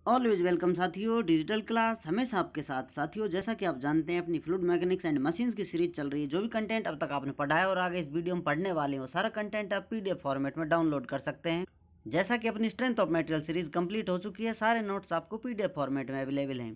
Always welcome साथियों, digital class हमेशा आपके साथ। साथियों, जैसा कि आप जानते हैं अपनी फ्लूइड मैकेनिक्स एंड मशीन्स की सीरीज चल रही है। जो भी कंटेंट अब तक आपने पढ़ा है और आगे इस वीडियो में पढ़ने वाले हो, सारा कंटेंट आप पीडीएफ फॉर्मेट में डाउनलोड कर सकते हैं। जैसा कि अपनी strength of material series complete हो चुकी है, सारे नोट्स आपको पीडीएफ फॉर्मेट में अवेलेबल हैं।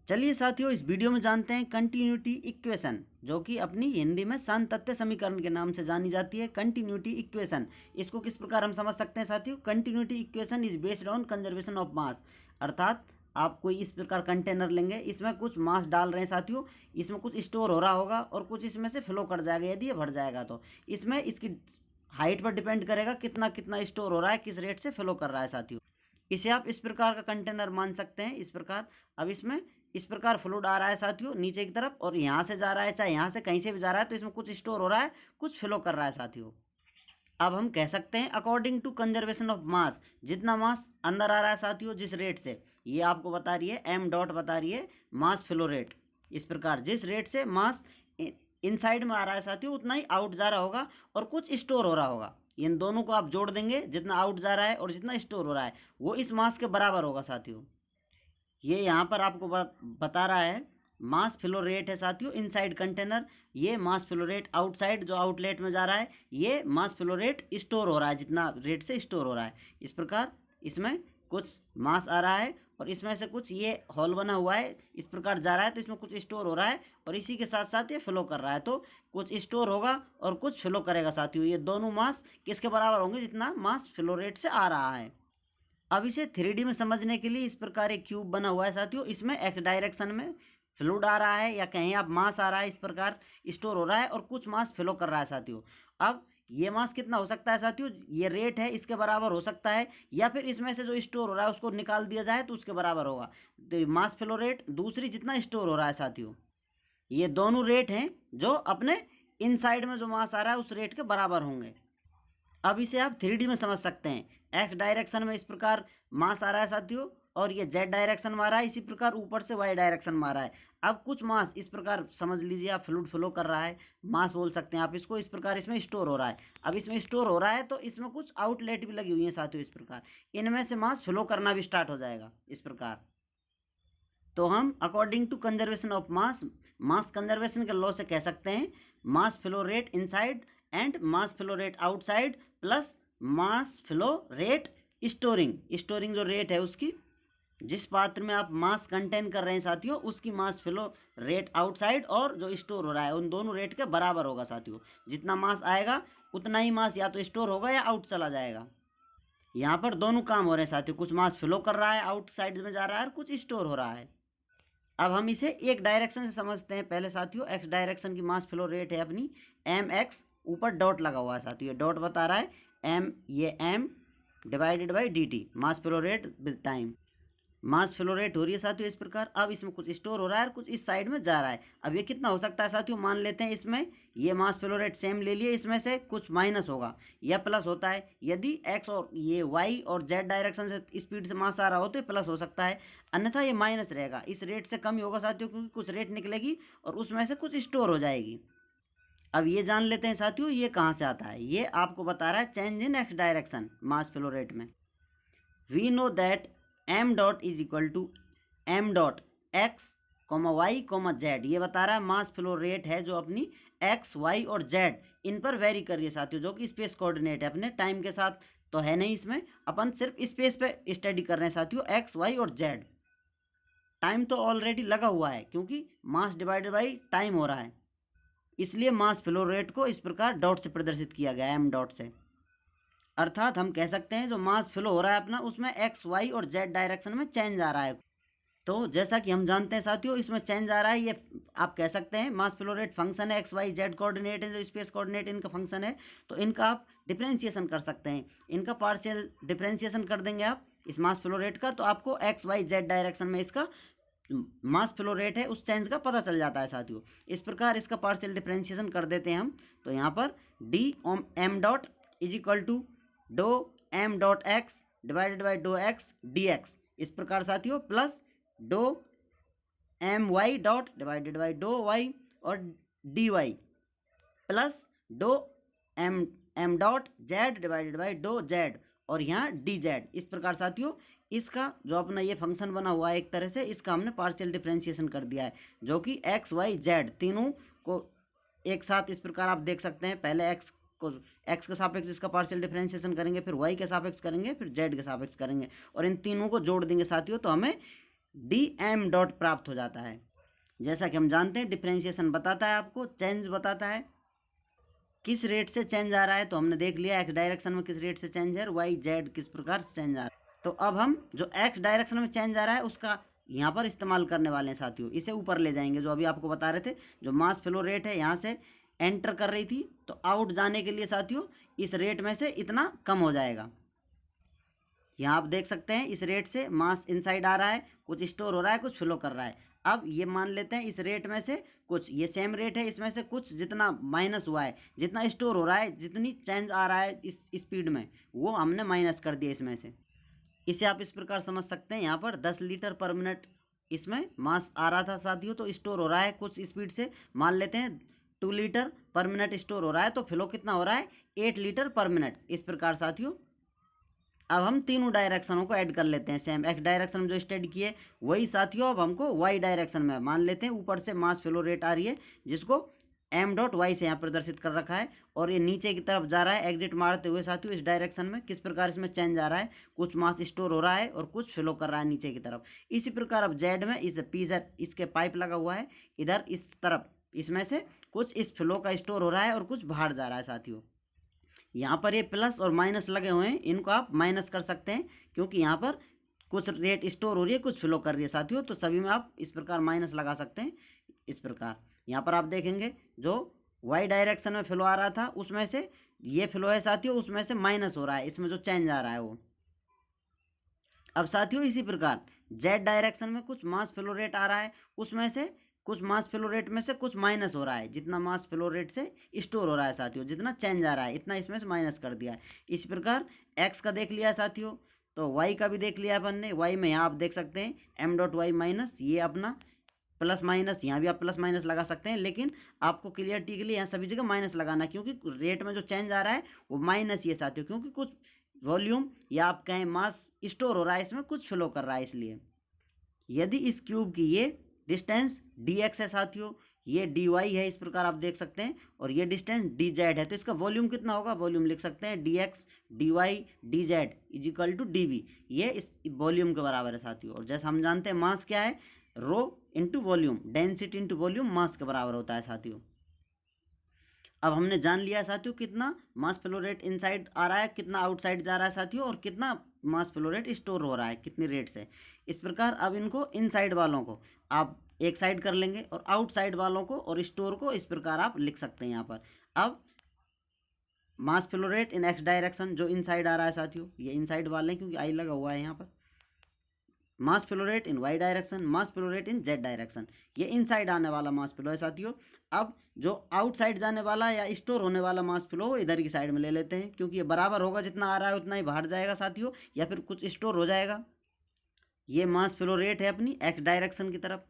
चलिए साथियों, इस वीडियो में जानते हैं कंटिन्यूटी इक्वेशन, जो कि अपनी हिंदी में सातत्य समीकरण के नाम से जानी जाती है। कंटिन्यूटी इक्वेशन, इसको किस प्रकार हम समझ सकते हैं साथियों? Continuity equation is based on conservation of मास। अर्थात आप कोई इस प्रकार कंटेनर लेंगे, इसमें कुछ मास डाल रहे हैं साथियों, इसमें कुछ स्टोर हो रहा होगा और कुछ इसमें से फ्लो कर जाएगा। यदि ये भर जाएगा तो इसमें इसकी हाइट पर डिपेंड करेगा कितना कितना स्टोर हो रहा है, किस रेट से फ्लो कर रहा है साथियों। इसे आप इस प्रकार का कंटेनर मान सकते हैं। इस प्रकार अब इसमें इस प्रकार फ्लूइड आ रहा है साथियों नीचे की तरफ, और यहाँ से जा रहा है, चाहे यहाँ से कहीं से भी जा रहा है, तो इसमें कुछ स्टोर हो रहा है, कुछ फ्लो कर रहा है साथियों। अब हम कह सकते हैं according to conservation of mass, जितना मास अंदर आ रहा है साथियों जिस रेट से, ये आपको बता रही है एम डॉट, बता रही है मास फ्लो रेट। इस प्रकार जिस रेट से मास इनसाइड में आ रहा है साथियों, उतना ही आउट जा रहा होगा और कुछ स्टोर हो रहा होगा। इन दोनों को आप जोड़ देंगे, जितना आउट जा रहा है और जितना स्टोर हो रहा है वो इस मास के बराबर होगा साथियों। ये यहाँ पर आपको बता रहा है मास फ्लो रेट है साथियों इनसाइड कंटेनर, ये मास फ्लो रेट आउटसाइड जो आउटलेट में जा रहा है, ये मास फ्लो रेट स्टोर हो रहा है जितना रेट से स्टोर हो रहा है। इस प्रकार इसमें कुछ मास आ रहा है और इसमें से कुछ ये होल बना हुआ है, इस प्रकार जा रहा है तो इसमें कुछ स्टोर हो रहा है और इसी के साथ साथ ये फ्लो कर रहा है, तो कुछ स्टोर होगा और कुछ फ्लो करेगा साथियों। ये दोनों मास किसके बराबर होंगे? जितना मास फ्लो रेट से आ रहा है। अब इसे 3D में समझने के लिए इस प्रकार एक क्यूब बना हुआ है साथियों, इसमें एक्स डायरेक्शन में फ्लूइड आ रहा है या कहीं आप मास आ रहा है, इस प्रकार स्टोर हो रहा है और कुछ मास फ्लो कर रहा है साथियों। अब ये मास कितना हो सकता है साथियों? ये रेट है, इसके बराबर हो सकता है, या फिर इसमें से जो स्टोर हो रहा है उसको निकाल दिया जाए तो उसके बराबर होगा। तो मास फ्लो रेट दूसरी जितना स्टोर हो रहा है साथियों, ये दोनों रेट हैं जो अपने इनसाइड में जो मास आ रहा है उस रेट के बराबर होंगे। अब इसे आप 3D में समझ सकते हैं। एक्स डायरेक्शन में इस प्रकार मास आ रहा है साथियों और ये जेड डायरेक्शन में आ रहा है, इसी प्रकार ऊपर से वाई डायरेक्शन में आ रहा है। अब कुछ मास इस प्रकार समझ लीजिए आप फ्लूइड फ्लो कर रहा है, मास बोल सकते हैं आप इसको, इस प्रकार इसमें स्टोर हो रहा है। अब इसमें स्टोर हो रहा है तो इसमें कुछ आउटलेट भी लगी हुई है साथियों, इस प्रकार इनमें से मास फ्लो करना भी स्टार्ट हो जाएगा इस प्रकार। तो हम according to conservation of mass, mass conservation के लॉ से कह सकते हैं mass flow rate inside and mass flow rate outside plus mass flow rate storing, storing जो रेट है उसकी, जिस पात्र में आप मास कंटेन कर रहे हैं साथियों उसकी मास फ्लो रेट आउटसाइड और जो स्टोर हो रहा है उन दोनों रेट के बराबर होगा साथियों। जितना मास आएगा उतना ही मास या तो स्टोर होगा या आउट चला जाएगा। यहाँ पर दोनों काम हो रहे हैं साथियों, कुछ मास फ्लो कर रहा है आउटसाइड में जा रहा है और कुछ स्टोर हो रहा है। अब हम इसे एक डायरेक्शन से समझते हैं पहले साथियों। एक्स डायरेक्शन की मास फ्लो रेट है अपनी एम एक्स, ऊपर डॉट लगा हुआ है साथियों, डॉट बता रहा है एम, ये M divided by D T, mass flow rate with time. Mass flow rate हो रही है साथियों इस प्रकार। अब इसमें कुछ स्टोर हो रहा है और कुछ इस साइड में जा रहा है। अब ये कितना हो सकता है साथियों? मान लेते हैं इसमें ये मास फ्लो रेट सेम ले लिए, इसमें से कुछ माइनस होगा या प्लस होता है। यदि एक्स और ये वाई और जेड डायरेक्शन से स्पीड से मास आ रहा हो तो ये प्लस हो सकता है, अन्यथा ये माइनस रहेगा। इस रेट से कम ही होगा साथियों, क्योंकि कुछ रेट निकलेगी और उसमें से कुछ स्टोर हो जाएगी। अब ये जान लेते हैं साथियों ये कहाँ से आता है। ये आपको बता रहा है change in X direction mass flow rate में। We know that M dot is equal to M dot X comma Y comma Z, ये बता रहा है मास फ्लो रेट है जो अपनी एक्स वाई और जेड इन पर वेरी कर रही है साथियों, जो कि स्पेस कोऑर्डिनेट है, अपने टाइम के साथ तो है नहीं, इसमें अपन सिर्फ स्पेस पे स्टडी कर रहे हैं साथियों, एक्स वाई और जेड। टाइम तो ऑलरेडी लगा हुआ है क्योंकि मास डिवाइडेड बाई टाइम हो रहा है, इसलिए मास फ्लो रेट को इस प्रकार डॉट से प्रदर्शित किया गया है, एम डॉट से। अर्थात हम कह सकते हैं जो मास फ्लो हो रहा है अपना उसमें एक्स वाई और जेड डायरेक्शन में चेंज आ रहा है। तो जैसा कि हम जानते हैं साथियों इसमें चेंज आ रहा है, ये आप कह सकते हैं मास फ्लो रेट फंक्शन है, एक्स वाई जेड कोऑर्डिनेट है, जो स्पेस कोऑर्डिनेट इनका फंक्शन है, तो इनका आप डिफरेंशिएशन कर सकते हैं। इनका पार्शियल डिफरेंशिएशन कर देंगे आप इस मास फ्लो रेट का, तो आपको एक्स वाई जेड डायरेक्शन में इसका मास फ्लो रेट है उस चेंज का पता चल जाता है साथियों। इस प्रकार इसका पार्शियल डिफरेंशिएशन कर देते हैं हम, तो यहाँ पर D M dot is equal to डो M dot X divided by डो एक्स डी एक्स, इस प्रकार साथियों, प्लस डो M Y dot divided by डो वाई और डी वाई, प्लस डो M dot Z divided by डो जेड और यहाँ डी जेड। इस प्रकार साथियों इसका जो अपना ये फंक्शन बना हुआ है एक तरह से, इसका हमने पार्शियल डिफरेंशिएशन कर दिया है, जो कि एक्स वाई जेड तीनों को एक साथ इस प्रकार आप देख सकते हैं। पहले एक्स के सापेक्ष इसका पार्शियल डिफरेंशिएशन करेंगे, फिर वाई के सापेक्ष करेंगे, फिर जेड के सापेक्ष करेंगे, और इन तीनों को जोड़ देंगे साथियों, तो हमें डी एम डॉट प्राप्त हो जाता है। जैसा कि हम जानते हैं डिफरेंशिएशन बताता है आपको, चेंज बताता है किस रेट से चेंज आ रहा है। तो हमने देख लिया एक्स डायरेक्शन में किस रेट से चेंज है, वाई जेड किस प्रकार से चेंज आ रहा है। तो अब हम जो एक्स डायरेक्शन में चेंज आ रहा है उसका यहाँ पर इस्तेमाल करने वाले हैं साथियों। इसे ऊपर ले जाएंगे, जो अभी आपको बता रहे थे, जो मास फ्लो रेट है यहाँ से एंटर कर रही थी, तो आउट जाने के लिए साथियों इस रेट में से इतना कम हो जाएगा। यहाँ आप देख सकते हैं इस रेट से मास इनसाइड आ रहा है, कुछ स्टोर हो रहा है, कुछ फ्लो कर रहा है। अब ये मान लेते हैं इस रेट में से कुछ, ये सेम रेट है, इसमें से कुछ जितना माइनस हुआ है, जितना स्टोर हो रहा है, जितनी चेंज आ रहा है इस स्पीड में, वो हमने माइनस कर दिया इसमें से। इसे आप इस प्रकार समझ सकते हैं, यहाँ पर 10 लीटर पर मिनट इसमें मास आ रहा था साथियों, तो स्टोर हो रहा है कुछ स्पीड से, मान लेते हैं 2 लीटर पर मिनट स्टोर हो रहा है, तो फ्लो कितना हो रहा है 8 लीटर पर मिनट। इस प्रकार साथियों अब हम तीनों डायरेक्शनों को ऐड कर लेते हैं। सेम एक्स डायरेक्शन में जो स्टडी किए वही साथियों अब हमको वाई डायरेक्शन में मान लेते हैं। ऊपर से मास फ्लो रेट आ रही है जिसको एम डॉट वाई से यहाँ प्रदर्शित कर रखा है, और ये नीचे की तरफ जा रहा है एग्जिट मारते हुए साथियों इस डायरेक्शन में। किस प्रकार इसमें चेंज आ रहा है, कुछ मास स्टोर हो रहा है और कुछ फ्लो कर रहा है नीचे की तरफ। इसी प्रकार अब जेड में इस पी जेड इसके पाइप लगा हुआ है, इधर इस तरफ इसमें से कुछ इस फ्लो का स्टोर हो रहा है और कुछ बाहर जा रहा है साथियों। यहाँ पर ये प्लस और माइनस लगे हुए हैं, इनको आप माइनस कर सकते हैं, क्योंकि यहाँ पर कुछ रेट स्टोर हो रही है, कुछ फ्लो कर रही है साथियों, तो सभी में आप इस प्रकार माइनस लगा सकते हैं। इस प्रकार यहाँ पर आप देखेंगे जो वाई डायरेक्शन में फ्लो आ रहा था उसमें से ये फ्लो है साथियों, उसमें से माइनस हो रहा है, इसमें जो चेंज आ रहा है वो। अब साथियों इसी प्रकार जेड डायरेक्शन में कुछ मास फ्लो रेट आ रहा है, उसमें से कुछ मास फ्लो रेट में से कुछ माइनस हो रहा है, जितना मास फ्लो रेट से स्टोर हो रहा है साथियों, जितना चेंज आ रहा है इतना इसमें से माइनस कर दिया है। इस प्रकार एक्स का देख लिया साथियों, तो वाई का भी देख लिया अपन ने। वाई में यहाँ आप देख सकते हैं एम डॉट वाई माइनस, ये अपना प्लस माइनस, यहाँ भी आप प्लस माइनस लगा सकते हैं, लेकिन आपको क्लियरिटी के लिए यहाँ सभी जगह माइनस लगाना, क्योंकि रेट में जो चेंज आ रहा है वो माइनस ये साथियों, क्योंकि कुछ वॉल्यूम या आप कहें मास स्टोर हो रहा है, इसमें कुछ फ्लो कर रहा है। इसलिए यदि इस क्यूब की ये डिस्टेंस dx है साथियों, ये dy है, इस प्रकार आप देख सकते हैं, और ये डिस्टेंस dz है, तो इसका वॉल्यूम कितना होगा, वॉल्यूम लिख सकते हैं dx dy dz is equal to dv, ये इस वॉल्यूम के बराबर है साथियों। और जैसा हम जानते हैं मास क्या है, rho into volume, density into volume mass के बराबर होता है साथियों। अब हमने जान लिया साथियों कितना मास फ्लो रेट इनसाइड आ रहा है, कितना आउटसाइड जा रहा है साथियों, और कितना मास फ्लो रेट स्टोर हो रहा है कितनी रेट से। इस प्रकार अब इनको इनसाइड वालों को आप एक साइड कर लेंगे और आउटसाइड वालों को और स्टोर को इस प्रकार आप लिख सकते हैं यहाँ पर। अब मास फ्लो रेट इन एक्स डायरेक्शन जो इनसाइड आ रहा है साथियों, ये इनसाइड वाले हैं क्योंकि आई लगा हुआ है यहाँ पर। Mass flow rate in Y direction, mass flow rate in Z direction, ये इनसाइड आने वाला मास फ्लो है साथियों। अब जो आउटसाइड जाने वाला या स्टोर होने वाला मास फ्लो वो इधर की साइड में ले लेते हैं, क्योंकि ये बराबर होगा, जितना आ रहा है उतना ही बाहर जाएगा साथियों, या फिर कुछ स्टोर हो जाएगा। ये मास फ्लो रेट है अपनी एक्स डायरेक्शन की तरफ,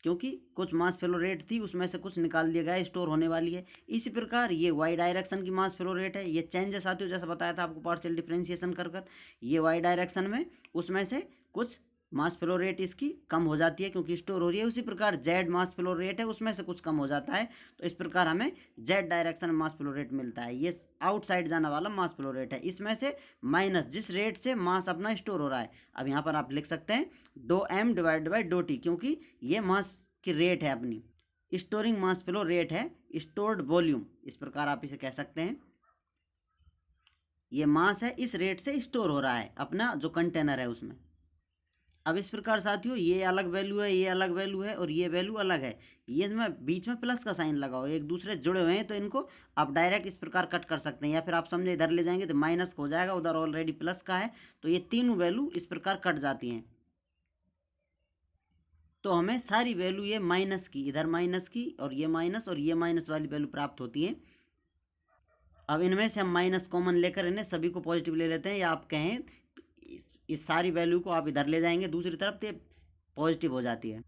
क्योंकि कुछ मास फ्लो रेट थी उसमें से कुछ निकाल दिया गया, स्टोर होने वाली है। इसी प्रकार ये वाई डायरेक्शन की मास फ्लो रेट है, ये चेंज है साथियों, जैसा बताया था आपको पार्शियल डिफरेंशिएशन कर ये वाई डायरेक्शन में उसमें से कुछ मास फ्लो रेट इसकी कम हो जाती है क्योंकि स्टोर हो रही है। उसी प्रकार जेड मास फ्लो रेट है, उसमें से कुछ कम हो जाता है, तो इस प्रकार हमें जेड डायरेक्शन में मास फ्लो रेट मिलता है। ये आउटसाइड जाने वाला मास फ्लो रेट है, इसमें से माइनस जिस रेट से मास अपना स्टोर हो रहा है। अब यहाँ पर आप लिख सकते हैं डो एम डिवाइड बाई डो टी, क्योंकि ये मास की रेट है अपनी, स्टोरिंग मास फ्लो रेट है, स्टोर्ड वॉल्यूम, इस प्रकार आप इसे कह सकते हैं। ये मास है, इस रेट से स्टोर हो रहा है अपना जो कंटेनर है उसमें। अब इस प्रकार साथियों ये अलग वैल्यू है, ये अलग वैल्यू है, और ये वैल्यू अलग है, ये में बीच में प्लस का साइन लगाओ, एक दूसरे जुड़े हुए हैं, तो इनको आप डायरेक्ट इस प्रकार कट कर सकते हैं, या फिर आप समझे इधर ले जाएंगे तो माइनस हो जाएगा, उधर ऑलरेडी प्लस का है, तो ये तीनों वैल्यू इस प्रकार कट जाती हैं। तो हमें सारी वैल्यू ये माइनस की, इधर माइनस की, और ये माइनस वाली वैल्यू प्राप्त होती है। अब इनमें से हम माइनस कॉमन लेकर इन्हें सभी को पॉजिटिव ले लेते हैं, या आप कहें इस सारी वैल्यू को आप इधर ले जाएंगे दूसरी तरफ तो पॉजिटिव हो जाती है।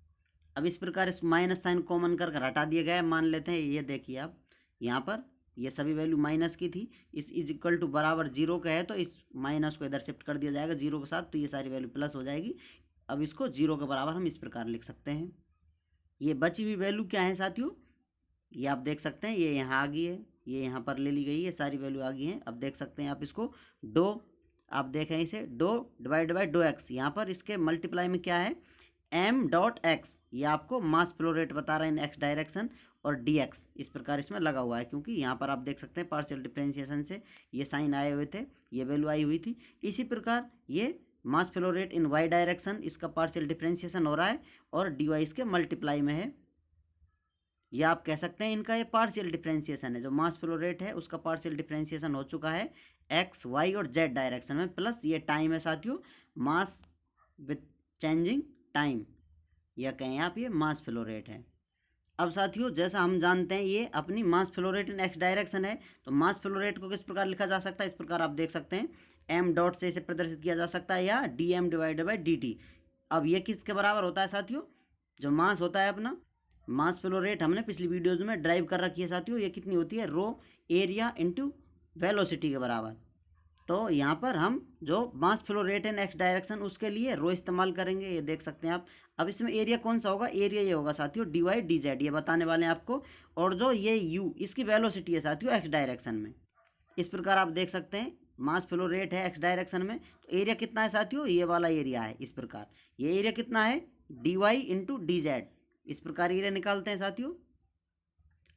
अब इस प्रकार इस माइनस साइन कॉमन कर हटा दिया गया है, मान लेते हैं, ये देखिए आप यहाँ पर ये सभी वैल्यू माइनस की थी, इस इज इक्वल टू बराबर 0 का है तो इस माइनस को इधर शिफ्ट कर दिया जाएगा 0 के साथ, तो ये सारी वैल्यू प्लस हो जाएगी। अब इसको 0 के बराबर हम इस प्रकार लिख सकते हैं। ये बची हुई वैल्यू क्या है साथियों, ये आप देख सकते हैं, ये यहाँ आ गई है, ये यहाँ पर ले ली गई है, सारी वैल्यू आ गई है। अब देख सकते हैं आप इसको डो, आप देखें इसे डो डिवाइड बाई डो एक्स, यहाँ पर इसके मल्टीप्लाई में क्या है m डॉट एक्स, ये आपको मास फ्लो रेट बता रहे हैं इन एक्स डायरेक्शन, और dx इस प्रकार इसमें लगा हुआ है, क्योंकि यहाँ पर आप देख सकते हैं पार्शियल डिफरेंशिएशन से ये साइन आए हुए थे, ये वैल्यू आई हुई थी। इसी प्रकार ये मास फ्लो रेट इन y डायरेक्शन, इसका पार्शियल डिफरेंशिएशन हो रहा है और dy इसके मल्टीप्लाई में है, या आप कह सकते हैं इनका ये पार्शियल डिफरेंशिएशन है। जो मास फ्लो रेट है उसका पार्शियल डिफरेंशिएशन हो चुका है एक्स वाई और जेड डायरेक्शन में, प्लस ये टाइम है साथियों, मास विथ चेंजिंग टाइम, या कहें आप ये मास फ्लो रेट है। अब साथियों जैसा हम जानते हैं ये अपनी मास फ्लो रेट इन एक्स डायरेक्शन है, तो मास फ्लो रेट को किस प्रकार लिखा जा सकता है, इस प्रकार आप देख सकते हैं m डॉट से इसे प्रदर्शित किया जा सकता है, या dm डिवाइडेड बाई dt। अब ये किसके बराबर होता है साथियों, जो मास होता है अपना, मास फ्लो रेट हमने पिछली वीडियोज में ड्राइव कर रखी है साथियों, ये कितनी होती है रो एरिया इंटू वेलोसिटी के बराबर। तो यहाँ पर हम जो मास फ्लो रेट है एक्स डायरेक्शन उसके लिए रो इस्तेमाल करेंगे, ये देख सकते हैं आप। अब इसमें एरिया कौन सा होगा, एरिया ये होगा साथियों dy dz, ये बताने वाले हैं आपको। और जो ये u इसकी वेलोसिटी है साथियों एक्स डायरेक्शन में। इस प्रकार आप देख सकते हैं मास फ्लो रेट है एक्स डायरेक्शन में, तो एरिया कितना है साथियों, ये वाला एरिया है। इस प्रकार ये एरिया कितना है dy इंटू dz, इस प्रकार एरिया निकालते हैं साथियों।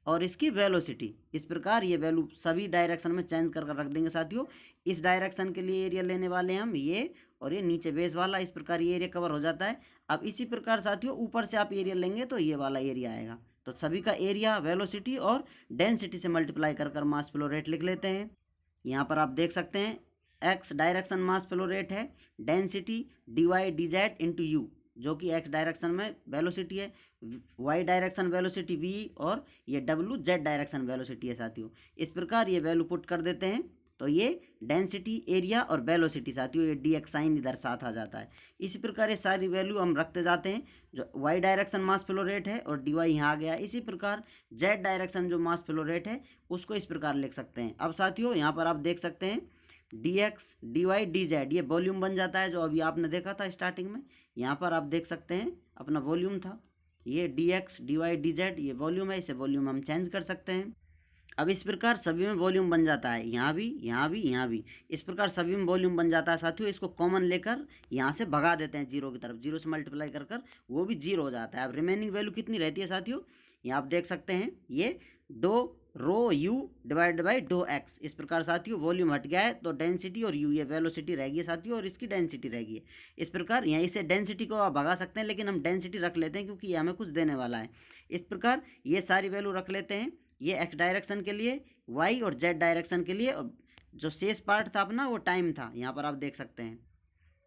और इसकी वेलोसिटी, इस प्रकार ये वैल्यू सभी डायरेक्शन में चेंज कर रख देंगे साथियों। इस डायरेक्शन के लिए एरिया लेने वाले हैं हम ये, और ये नीचे बेस वाला, इस प्रकार ये एरिया कवर हो जाता है। अब इसी प्रकार साथियों ऊपर से आप एरिया लेंगे तो ये वाला एरिया आएगा। तो सभी का एरिया वेलोसिटी और डेंसिटी से मल्टीप्लाई कर कर मास फ्लो रेट लिख लेते हैं। यहाँ पर आप देख सकते हैं X direction mass flow rate है, density dy dz into u, जो कि एक्स डायरेक्शन में वेलोसिटी है, वाई डायरेक्शन वेलोसिटी v, और ये w जेड डायरेक्शन वेलोसिटी है साथियों। इस प्रकार ये वैल्यू पुट कर देते हैं तो ये डेंसिटी एरिया और वेलोसिटी साथियों, ये dx साइन इधर साथ आ जाता है। इसी प्रकार ये सारी वैल्यू हम रखते जाते हैं। जो y direction mass flow rate है और dy यहाँ आ गया। इसी प्रकार z डायरेक्शन जो मास फ्लो रेट है उसको इस प्रकार लिख सकते हैं। अब साथियों यहाँ पर आप देख सकते हैं dx dy dz ये वॉल्यूम बन जाता है, जो अभी आपने देखा था स्टार्टिंग में। यहाँ पर आप देख सकते हैं अपना वॉल्यूम था, ये dx dy dz ये वॉल्यूम है, इसे वॉल्यूम हम चेंज कर सकते हैं। अब इस प्रकार सभी में वॉल्यूम बन जाता है, यहाँ भी यहाँ भी यहाँ भी, इस प्रकार सभी में वॉल्यूम बन जाता है साथियों। इसको कॉमन लेकर यहाँ से भगा देते हैं जीरो की तरफ, जीरो से मल्टीप्लाई कर कर वो भी जीरो हो जाता है। अब रिमेनिंग वैल्यू कितनी रहती है साथियों, यहाँ आप देख सकते हैं ये डो रो यू डिवाइड बाई डो एक्स। इस प्रकार साथियों वॉल्यूम हट गया है तो डेंसिटी और यू ये वेलोसिटी रहेगी साथियों, और इसकी डेंसिटी रहेगी। इस प्रकार यहाँ इसे डेंसिटी को आप भगा सकते हैं, लेकिन हम डेंसिटी रख लेते हैं क्योंकि ये हमें कुछ देने वाला है। इस प्रकार ये सारी वैल्यू रख लेते हैं, ये एक्स डायरेक्शन के लिए, वाई और जेड डायरेक्शन के लिए। जो शेष पार्ट था अपना वो टाइम था, यहाँ पर आप देख सकते हैं।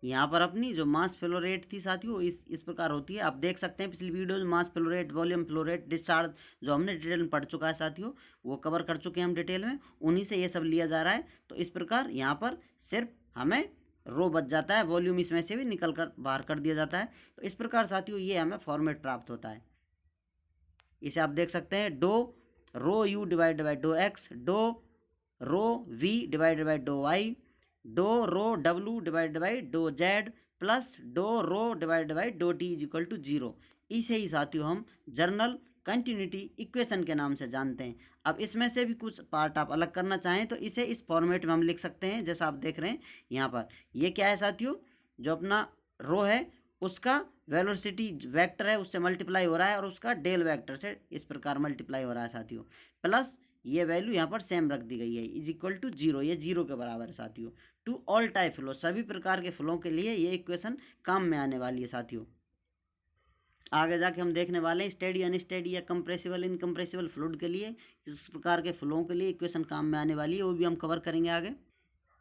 यहाँ पर अपनी जो मास फ्लो रेट थी साथियों इस प्रकार होती है। आप देख सकते हैं पिछली वीडियो में मास flow rate, volume flow rate, discharge जो हमने डिटेल में पढ़ चुका है साथियों, वो कवर कर चुके हैं हम डिटेल में, उन्हीं से ये सब लिया जा रहा है। तो इस प्रकार यहाँ पर सिर्फ हमें रो बच जाता है, वॉल्यूम इसमें से भी निकल कर बाहर कर दिया जाता है। तो इस प्रकार साथियों ये हमें फॉर्मेट प्राप्त होता है। इसे आप देख सकते हैं डो रो यू डिवाइड बाई डो एक्स, डो रो वी डिवाइड बाई डो वाई, डो रो w डिवाइड बाई डो z, प्लस डो रो डिवाइड बाई डो t इज इक्वल टू 0। इसे ही साथियों हम जर्नल कंटिन्यूटी इक्वेशन के नाम से जानते हैं। अब इसमें से भी कुछ पार्ट आप अलग करना चाहें तो इसे इस फॉर्मेट में हम लिख सकते हैं, जैसा आप देख रहे हैं यहाँ पर। ये क्या है साथियों, जो अपना रो है उसका वेलोसिटी वेक्टर है उससे मल्टीप्लाई हो रहा है, और उसका डेल वेक्टर से इस प्रकार मल्टीप्लाई हो रहा है साथियों, प्लस ये वैल्यू यहाँ पर सेम रख दी गई है इज इक्वल टू 0, ये 0 के बराबर है साथियों। टू ऑल टाइप फ्लो, सभी प्रकार के फ्लो के लिए ये इक्वेशन काम में आने वाली है साथियों। आगे जाके हम देखने वाले हैं स्टेडी अनस्टेडी या कंप्रेसिबल इनकंप्रेसिबल फ्लूइड के लिए इस प्रकार के फ्लो के लिए इक्वेशन काम में आने वाली है, वो भी हम कवर करेंगे आगे।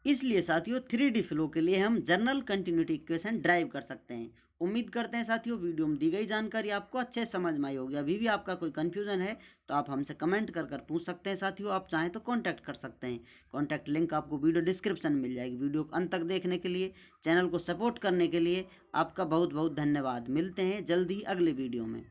इसलिए साथियों 3D फ्लो के लिए हम जर्नल कंटिन्यूटी इक्वेशन ड्राइव कर सकते हैं। उम्मीद करते हैं साथियों वीडियो में दी गई जानकारी आपको अच्छे से समझ में आई होगी। अभी भी आपका कोई कन्फ्यूजन है तो आप हमसे कमेंट कर कर पूछ सकते हैं साथियों। आप चाहें तो कांटेक्ट कर सकते हैं, कांटेक्ट लिंक आपको वीडियो डिस्क्रिप्शन में मिल जाएगी। वीडियो को अंत तक देखने के लिए, चैनल को सपोर्ट करने के लिए आपका बहुत बहुत धन्यवाद। मिलते हैं जल्दी अगले वीडियो में।